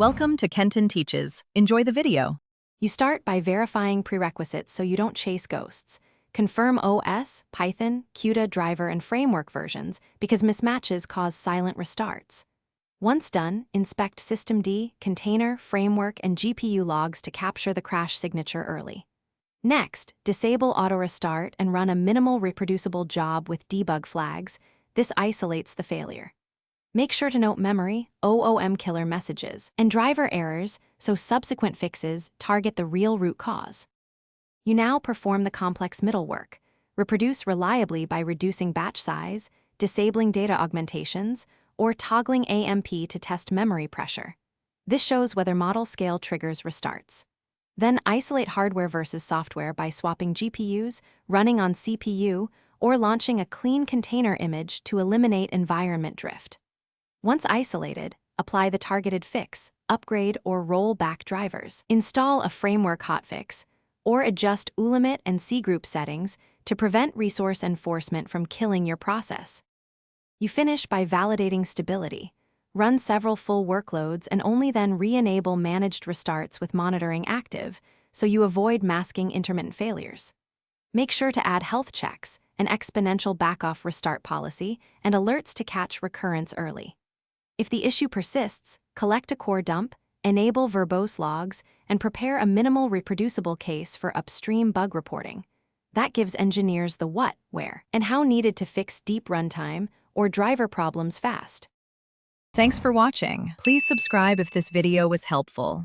Welcome to Kenton Teaches. Enjoy the video. You start by verifying prerequisites so you don't chase ghosts. Confirm OS, Python, CUDA driver, and framework versions because mismatches cause silent restarts. Once done, inspect systemd, container, framework, and GPU logs to capture the crash signature early. Next, disable auto restart and run a minimal reproducible job with debug flags. This isolates the failure. Make sure to note memory, OOM killer messages, and driver errors so subsequent fixes target the real root cause. You now perform the complex middle work. Reproduce reliably by reducing batch size, disabling data augmentations, or toggling AMP to test memory pressure. This shows whether model scale triggers restarts. Then isolate hardware versus software by swapping GPUs, running on CPU, or launching a clean container image to eliminate environment drift. Once isolated, apply the targeted fix, upgrade or roll back drivers. Install a framework hotfix, or adjust ulimit and cgroup settings to prevent resource enforcement from killing your process. You finish by validating stability. Run several full workloads and only then re-enable managed restarts with monitoring active so you avoid masking intermittent failures. Make sure to add health checks, an exponential backoff restart policy, and alerts to catch recurrence early. If the issue persists, collect a core dump, enable verbose logs, and prepare a minimal reproducible case for upstream bug reporting. That gives engineers the what, where, and how needed to fix deep runtime or driver problems fast. Thanks for watching. Please subscribe if this video was helpful.